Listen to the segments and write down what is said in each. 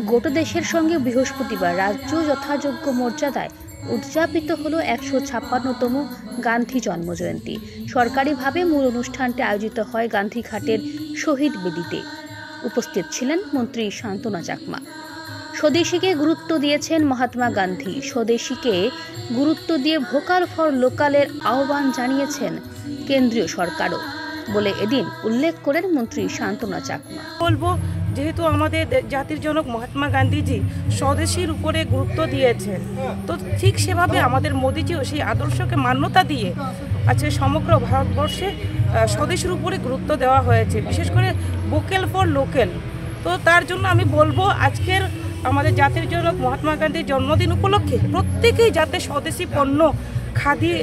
গোটা দেশের সঙ্গে বৃহস্পতিবার রাজ্য যথাযোগ্য মর্যাদায় উদযাপিত হলো 156তম গান্ধী জন্মজয়ন্তী। সরকারিভাবে মূল অনুষ্ঠানটি আয়োজিত হয় গান্ধীঘাটের শহীদ বেদিতে। উপস্থিত ছিলেন মন্ত্রী শান্তনা চাকমা। স্বদেশীকে গুরুত্ব দিয়েছেন মহাত্মা গান্ধী। স্বদেশীকে গুরুত্ব দিয়ে ভোকাল ফর লোকালের আহ্বান জানিয়েছেন কেন্দ্রীয় সরকারও বলে এদিন উল্লেখ করেন মন্ত্রী শান্তনা চাকমা। বলবো, যেহেতু আমাদের জাতির জনক মহাত্মা গান্ধীজি স্বদেশীর উপরে গুরুত্ব দিয়েছেন, তো ঠিক সেভাবে আমাদের মোদিজিও সেই আদর্শকে মান্যতা দিয়ে আজকে সমগ্র ভারতবর্ষে স্বদেশীর উপরে গুরুত্ব দেওয়া হয়েছে, বিশেষ করে ভোকাল ফর লোকাল। তো তার জন্য আমি বলবো, আজকের আমাদের জাতির জনক মহাত্মা গান্ধীর জন্মদিন উপলক্ষে প্রত্যেকেই যাতে স্বদেশি পণ্য, খাদি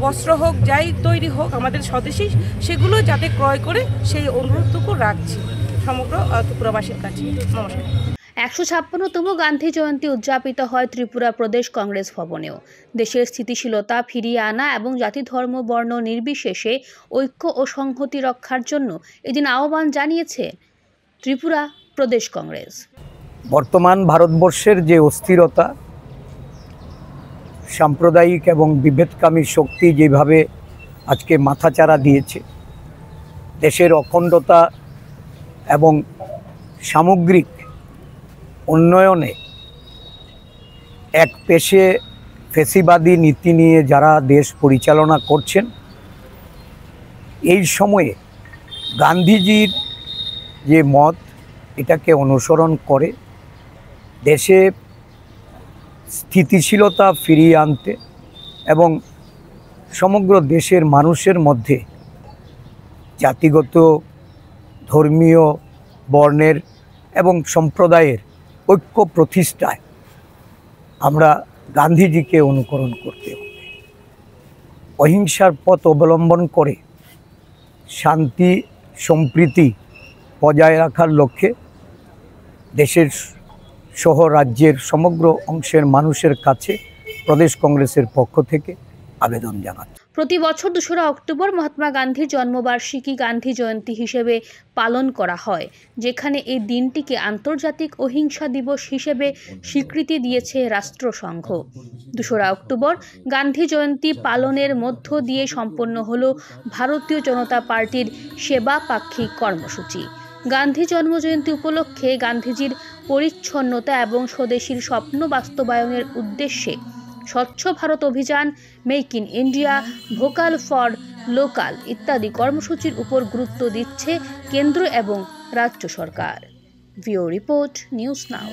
বস্ত্র হোক, যাই তৈরি হোক আমাদের স্বদেশী, সেগুলো যাতে ক্রয় করে সেই অনুরোধটুকু রাখছি সমগ্র ত্রিপুরাবাসীর কাছে। নমস্কার। 156তম গান্ধী জয়ন্তী উদযাপিত হয় ত্রিপুরা প্রদেশ কংগ্রেস ভবনেও। দেশের স্থিতিশীলতা ফিরিয়ে আনা এবং জাতি ধর্ম বর্ণ নির্বিশেষে ঐক্য ও সংহতি রক্ষার জন্য এদিন আহ্বান জানিয়েছে ত্রিপুরা প্রদেশ কংগ্রেস। বর্তমান ভারতবর্ষের যে অস্থিরতা, সাম্প্রদায়িক এবং বিভেদকামী শক্তি যেভাবে আজকে মাথাচাড়া দিয়েছে, দেশের অখণ্ডতা এবং সামগ্রিক উন্নয়নে এক পেশে ফ্যাসিবাদী নীতি নিয়ে যারা দেশ পরিচালনা করছেন, এই সময়ে গান্ধীজির যে মত, এটাকে অনুসরণ করে দেশে স্থিতিশীলতা ফিরিয়ে আনতে এবং সমগ্র দেশের মানুষের মধ্যে জাতিগত, ধর্মীয়, বর্ণের এবং সম্প্রদায়ের ঐক্য প্রতিষ্ঠায় আমরা গান্ধীজিকে অনুকরণ করতে হবে। অহিংসার পথ অবলম্বন করে শান্তি সম্প্রীতি বজায় রাখার লক্ষ্যে দেশের সহ রাজ্যের সমগ্র অংশের মানুষের কাছে প্রদেশ কংগ্রেসের পক্ষ থেকে আবেদন জানাচ্ছি। প্রতি বছর 2রা অক্টোবর মহাত্মা গান্ধীর জন্মবার্ষিকী গান্ধী জয়ন্তী হিসেবে পালন করা হয়, যেখানে এই দিনটিকে আন্তর্জাতিক অহিংসা দিবস হিসেবে স্বীকৃতি দিয়েছে রাষ্ট্রসংঘ। 2রা অক্টোবর গান্ধী জয়ন্তী পালনের মধ্য দিয়ে সম্পন্ন হল ভারতীয় জনতা পার্টির সেবা পাক্ষিক কর্মসূচি। গান্ধী জন্মজয়ন্তী উপলক্ষে গান্ধীজির পরিচ্ছন্নতা এবং স্বদেশীর স্বপ্ন বাস্তবায়নের উদ্দেশ্যে স্বচ্ছ ভারত অভিযান, make in India, vocal for local ইত্যাদি কর্মসূচির উপর গুরুত্ব দিচ্ছে কেন্দ্র এবং রাজ্য সরকার। ভিও রিপোর্ট, নিউজ নাও।